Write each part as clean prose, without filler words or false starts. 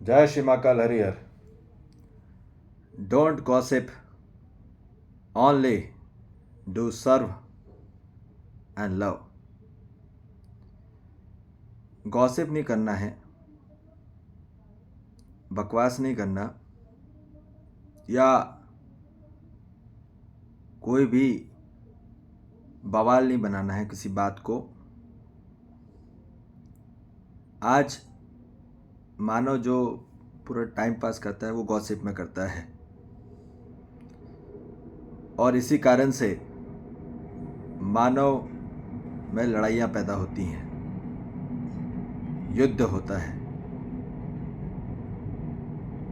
जय Shri Mahakal Harihar. Don't gossip, only do serve and love. Gossip नहीं करना है, बकवास नहीं करना, या कोई भी बवाल नहीं बनाना है किसी बात को। आज मानव जो पूरा टाइम पास करता है वो गॉसिप में करता है, और इसी कारण से मानव में लड़ाइयाँ पैदा होती हैं, युद्ध होता है,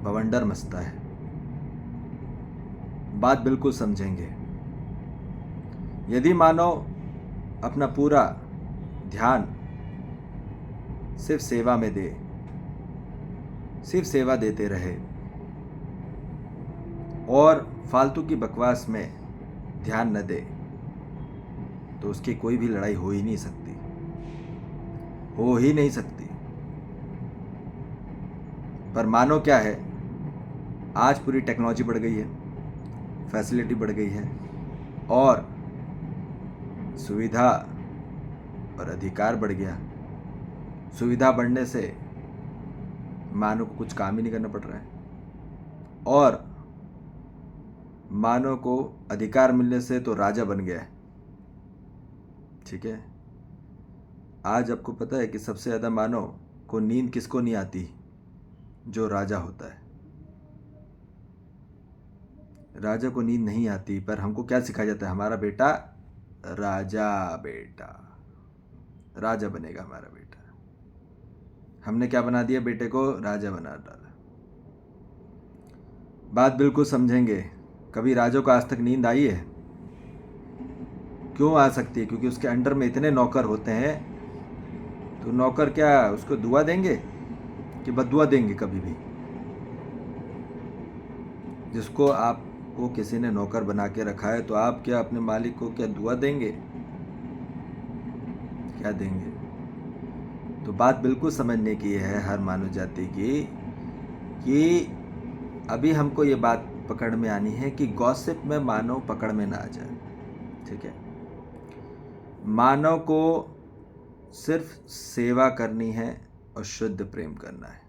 बवंडर मचता है। बात बिल्कुल समझेंगे। यदि मानव अपना पूरा ध्यान सिर्फ सेवा में दे, सिर्फ सेवा देते रहे और फालतू की बकवास में ध्यान न दे, तो उसकी कोई भी लड़ाई हो ही नहीं सकती, हो ही नहीं सकती। पर मानो क्या है, आज पूरी टेक्नोलॉजी बढ़ गई है, फैसिलिटी बढ़ गई है, और सुविधा और अधिकार बढ़ गया। सुविधा बढ़ने से मानव को कुछ काम ही नहीं करना पड़ रहा है, और मानव को अधिकार मिलने से तो राजा बन गया है। ठीक है, आज आपको पता है कि सबसे ज़्यादा मानव को नींद किसको नहीं आती? जो राजा होता है। राजा को नींद नहीं आती, पर हमको क्या सिखाया जाता है? हमारा बेटा राजा, बेटा राजा बनेगा हमारा बेटा। हमने क्या बना दिया? बेटे को राजा बना डाला। बात बिल्कुल समझेंगे। कभी राजा को आज तक नींद आई है? क्यों आ सकती है? क्योंकि उसके अंडर में इतने नौकर होते हैं। तो नौकर क्या उसको दुआ देंगे कि बददुआ देंगे? कभी भी जिसको आपको किसी ने नौकर बना के रखा है, तो आप क्या अपने मालिक को क्या दुआ देंगे? क्या देंगे? तो बात बिल्कुल समझने की है हर मानव जाति की, कि अभी हमको ये बात पकड़ में आनी है कि गॉसिप में मानव पकड़ में ना आ जाए। ठीक है, मानव को सिर्फ सेवा करनी है और शुद्ध प्रेम करना है।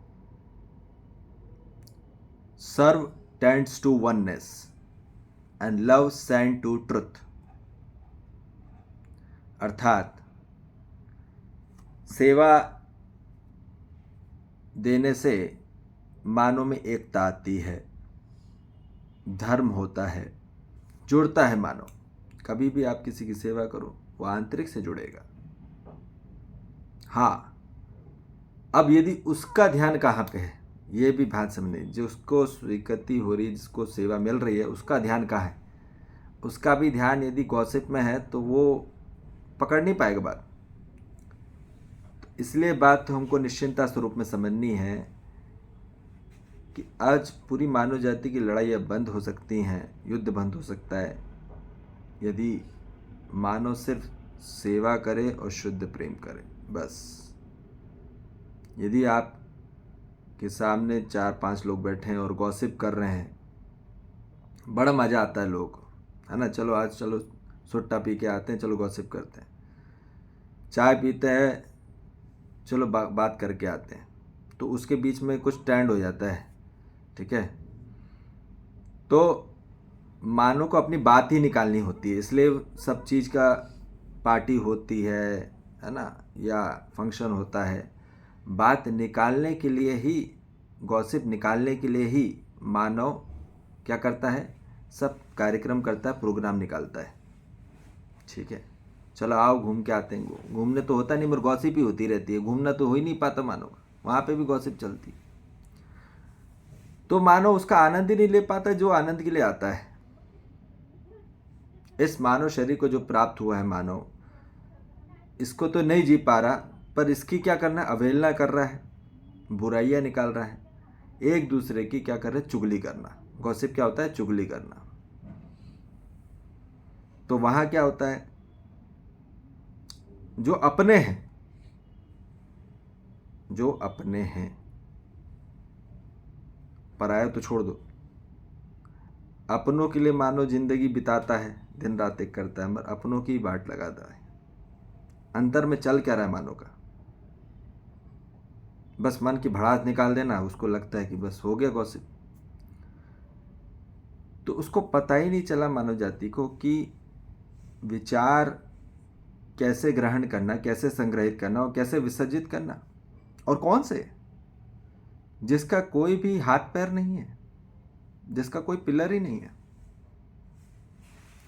Serve tends to oneness and love tends to truth. अर्थात सेवा देने से मानव में एकता आती है, धर्म होता है, जुड़ता है मानव। कभी भी आप किसी की सेवा करो, वो आंतरिक से जुड़ेगा। हाँ, अब यदि उसका ध्यान कहाँ पे है, ये भी बात समझने, जो उसको स्वीकृति हो रही, जिसको सेवा मिल रही है, उसका ध्यान कहाँ है? उसका भी ध्यान यदि गॉसिप में है तो वो पकड़ नहीं पाएगा बात। तो इसलिए बात तो हमको निश्चिंता स्वरूप में समझनी है कि आज पूरी मानव जाति की लड़ाइयाँ बंद हो सकती हैं, युद्ध बंद हो सकता है, यदि मानव सिर्फ सेवा करे और शुद्ध प्रेम करे। बस यदि आप के सामने 4-5 लोग बैठे हैं और गॉसिप कर रहे हैं, बड़ा मज़ा आता है लोग, है ना? चलो आज चलो सुट्टा पी के आते हैं, चलो गॉसिप करते हैं। चाय पीते हैं, चलो बात करके आते हैं। तो उसके बीच में कुछ ट्रेंड हो जाता है। ठीक है, तो मानो को अपनी बात ही निकालनी होती है, इसलिए सब चीज़ का पार्टी होती है ना, या फंक्शन होता है। बात निकालने के लिए ही, गॉसिप निकालने के लिए ही मानव क्या करता है? सब कार्यक्रम करता है, प्रोग्राम निकालता है। ठीक है, चलो आओ घूम के आते हैं। घूमने तो होता नहीं, मगर गॉसिप ही होती रहती है। घूमना तो हो ही नहीं पाता मानव का, वहाँ पे भी गॉसिप चलती है। तो मानव उसका आनंद ही नहीं ले पाता जो आनंद के लिए आता है। इस मानव शरीर को जो प्राप्त हुआ है, मानव इसको तो नहीं जी पा रहा, पर इसकी क्या करना है? अवहेलना कर रहा है, बुराइयां निकाल रहा है, एक दूसरे की क्या कर रहे हैं? चुगली करना। गॉसिप क्या होता है? चुगली करना। तो वहां क्या होता है? जो अपने हैं, जो अपने हैं पराया तो छोड़ दो। अपनों के लिए मानो जिंदगी बिताता है, दिन रात एक करता है, मगर अपनों की बाट लगाता है। अंतर में चल क्या रहा है मानो का? बस मन की भड़ास निकाल देना, उसको लगता है कि बस हो गया गॉसिप। तो उसको पता ही नहीं चला मानव जाति को कि विचार कैसे ग्रहण करना, कैसे संग्रहित करना और कैसे विसर्जित करना, और कौन से, जिसका कोई भी हाथ पैर नहीं है, जिसका कोई पिलर ही नहीं है,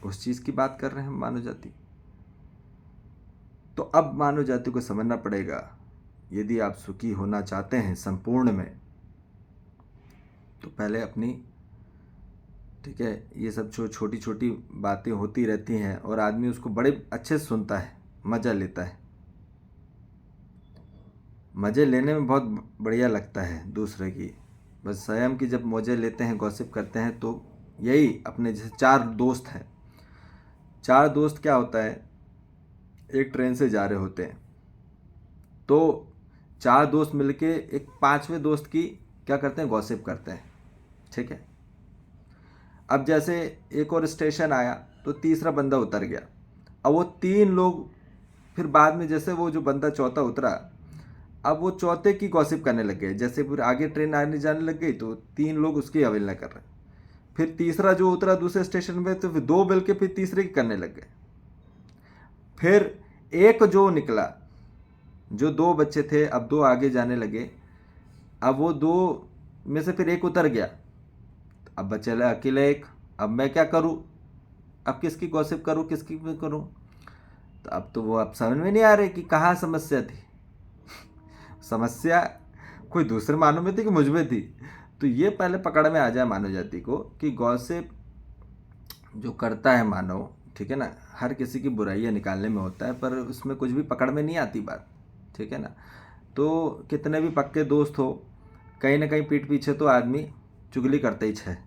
उस चीज की बात कर रहे हैं हम मानव जाति। तो अब मानव जाति को समझना पड़ेगा, यदि आप सुखी होना चाहते हैं संपूर्ण में, तो पहले अपनी, ठीक है, ये सब छोटी छोटी बातें होती रहती हैं और आदमी उसको बड़े अच्छे से सुनता है, मज़ा लेता है। मज़े लेने में बहुत बढ़िया लगता है दूसरे की, बस स्वयं की जब मज़े लेते हैं, गॉसिप करते हैं, तो यही अपने जैसे 4 दोस्त हैं। 4 दोस्त क्या होता है, एक ट्रेन से जा रहे होते हैं, तो 4 दोस्त मिलके एक 5वें दोस्त की क्या करते हैं, गॉसिप करते हैं। ठीक है, अब जैसे एक और स्टेशन आया तो तीसरा बंदा उतर गया, अब वो 3 लोग फिर बाद में, जैसे वो जो बंदा चौथा उतरा, अब वो चौथे की गॉसिप करने लग गए। जैसे फिर आगे ट्रेन आने जाने लग गई तो 3 लोग उसकी अवहेलना कर रहे हैं। फिर तीसरा जो उतरा दूसरे स्टेशन पे, तो फिर 2 मिल के फिर तीसरे की करने लग गए। फिर एक जो निकला, जो 2 बच्चे थे, अब 2 आगे जाने लगे, अब वो 2 में से फिर एक उतर गया, अब बचा अकेला एक। अब मैं क्या करूं, अब किसकी गॉसिप करूं, किसकी करूं? तो अब तो वो अब समझ में नहीं आ रही कि कहाँ समस्या थी। समस्या कोई दूसरे मानव में थी कि मुझ में थी? तो ये पहले पकड़ में आ जाए मानव जाति को कि गॉसिप जो करता है मानव, ठीक है ना, हर किसी की बुराइयां निकालने में होता है, पर उसमें कुछ भी पकड़ में नहीं आती बात, ठीक है ना। तो कितने भी पक्के दोस्त हो, कहीं ना कहीं पीठ पीछे तो आदमी चुगली करते ही है,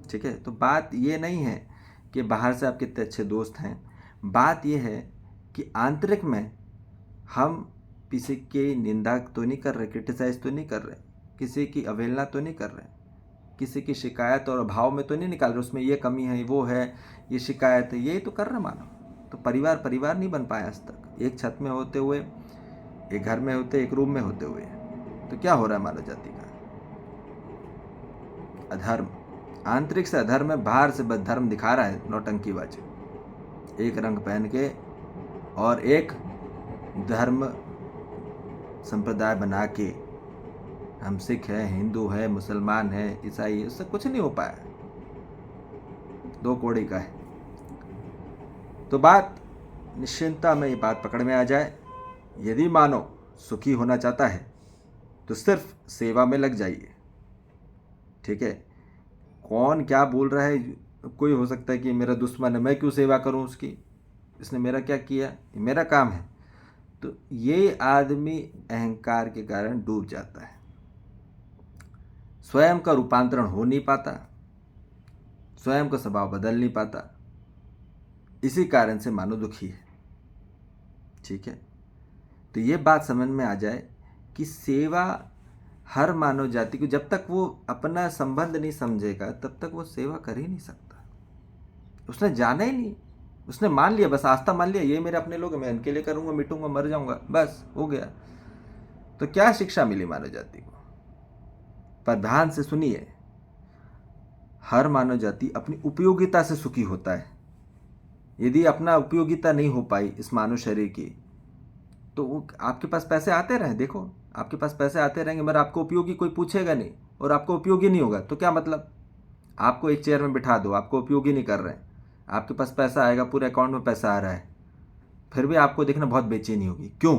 ठीक है। तो बात ये नहीं है कि बाहर से आप कितने अच्छे दोस्त हैं, बात ये है कि आंतरिक में हम किसी की निंदा तो नहीं कर रहे, क्रिटिसाइज तो नहीं कर रहे, किसी की अवहेलना तो नहीं कर रहे, किसी की शिकायत और अभाव में तो नहीं निकाल रहे, उसमें ये कमी है, वो है, ये शिकायत है, यही तो कर रहे मानो। तो परिवार नहीं बन पाया आज तक, एक छत में होते हुए, एक घर में होते, एक रूम में होते हुए। तो क्या हो रहा है मानव जाति का? अधर्म, आंतरिक से अधर्म है, बाहर से बस धर्म दिखा रहा है नौटंकीबाज, एक रंग पहन के, और एक धर्म संप्रदाय बना के, हम सिख है, हिंदू है, मुसलमान है, ईसाई है, उससे कुछ नहीं हो पाया, 2 कौड़ी का है। तो बात निश्चिंतता में ये बात पकड़ में आ जाए, यदि मानो सुखी होना चाहता है तो सिर्फ सेवा में लग जाइए, ठीक है। कौन क्या बोल रहा है, कोई हो सकता है कि मेरा दुश्मन है, मैं क्यों सेवा करूं उसकी, इसने मेरा क्या किया, ये मेरा काम है। तो ये आदमी अहंकार के कारण डूब जाता है, स्वयं का रूपांतरण हो नहीं पाता, स्वयं का स्वभाव बदल नहीं पाता, इसी कारण से मानो दुखी है, ठीक है। तो ये बात समझ में आ जाए कि सेवा हर मानव जाति को, जब तक वो अपना संबंध नहीं समझेगा तब तक वो सेवा कर ही नहीं सकता। उसने जाना ही नहीं, उसने मान लिया, बस आस्था मान लिया, ये मेरे अपने लोग, मैं इनके लिए करूंगा, मिटूंगा, मर जाऊंगा, बस हो गया। तो क्या शिक्षा मिली मानव जाति को? पर ध्यान से सुनिए, हर मानव जाति अपनी उपयोगिता से सुखी होता है। यदि अपना उपयोगिता नहीं हो पाई इस मानव शरीर की, तो आपके पास पैसे आते रहे, देखो आपके पास पैसे आते रहेंगे, मगर आपको उपयोगी कोई पूछेगा नहीं, और आपको उपयोगी नहीं होगा तो क्या मतलब? आपको एक चेयर में बिठा दो, आपको उपयोगी नहीं कर रहे हैं, आपके पास पैसा आएगा, पूरे अकाउंट में पैसा आ रहा है, फिर भी आपको देखना बहुत बेचैनी होगी। क्यों?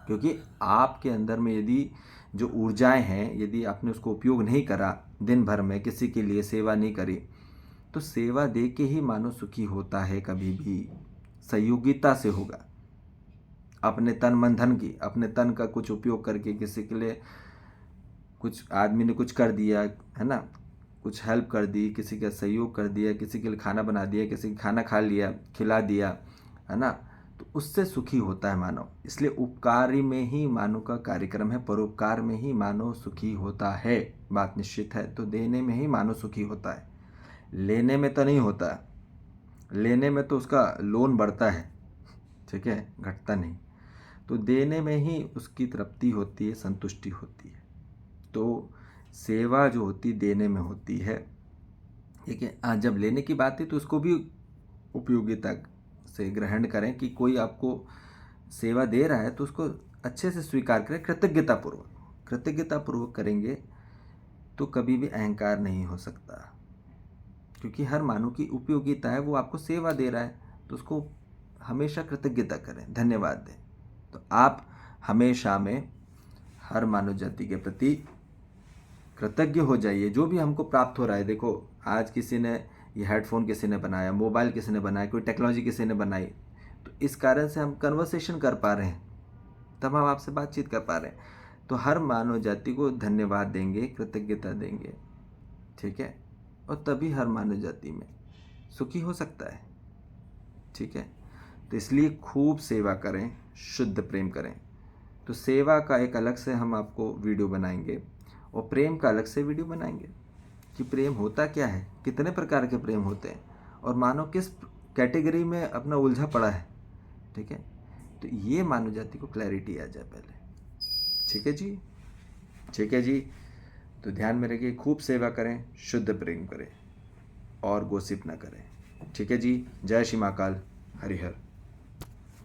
क्योंकि आपके अंदर में यदि जो ऊर्जाएं हैं, यदि आपने उसको उपयोग नहीं करा, दिन भर में किसी के लिए सेवा नहीं करी, तो सेवा दे के ही मानो सुखी होता है। कभी भी सहयोगिता से होगा, अपने तन मन धन की, अपने तन का कुछ उपयोग करके किसी के लिए, कुछ आदमी ने कुछ कर दिया है ना, कुछ हेल्प कर दी, किसी का सहयोग कर दिया, किसी के लिए खाना बना दिया, किसी का खाना खा लिया, खिला दिया, है ना, तो उससे सुखी होता है मानव। इसलिए उपकारी में ही मानव का कार्यक्रम है, परोपकार में ही मानव सुखी होता है, बात निश्चित है। तो देने में ही मानव सुखी होता है, लेने में तो नहीं होता है। लेने में तो उसका लोन बढ़ता है, ठीक है, घटता नहीं। तो देने में ही उसकी तृप्ति होती है, संतुष्टि होती है। तो सेवा जो होती देने में होती है, ठीक है। जब लेने की बात है तो उसको भी उपयोगिता से ग्रहण करें कि कोई आपको सेवा दे रहा है तो उसको अच्छे से स्वीकार करें, कृतज्ञतापूर्वक। कृतज्ञतापूर्वक करेंगे तो कभी भी अहंकार नहीं हो सकता, क्योंकि हर मानव की उपयोगिता है, वो आपको सेवा दे रहा है तो उसको हमेशा कृतज्ञता करें, धन्यवाद दें। तो आप हमेशा में हर मानव जाति के प्रति कृतज्ञ हो जाइए। जो भी हमको प्राप्त हो रहा है, देखो आज किसी ने ये हेडफोन किसी ने बनाया, मोबाइल किसी ने बनाया, कोई टेक्नोलॉजी किसी ने बनाई, तो इस कारण से हम कन्वर्सेशन कर पा रहे हैं, तब हम आपसे बातचीत कर पा रहे हैं। तो हर मानव जाति को धन्यवाद देंगे, कृतज्ञता देंगे, ठीक है, और तभी हर मानव जाति में सुखी हो सकता है, ठीक है। तो इसलिए खूब सेवा करें, शुद्ध प्रेम करें। तो सेवा का एक अलग से हम आपको वीडियो बनाएंगे और प्रेम का अलग से वीडियो बनाएंगे कि प्रेम होता क्या है, कितने प्रकार के प्रेम होते हैं और मानव किस कैटेगरी में अपना उलझा पड़ा है, ठीक है। तो ये मानव जाति को क्लैरिटी आ जाए पहले, ठीक है जी, ठीक है जी। तो ध्यान में रखिए, खूब सेवा करें, शुद्ध प्रेम करें और गोसिप ना करें, ठीक है जी। जय श्री महाकाल, हरिहर।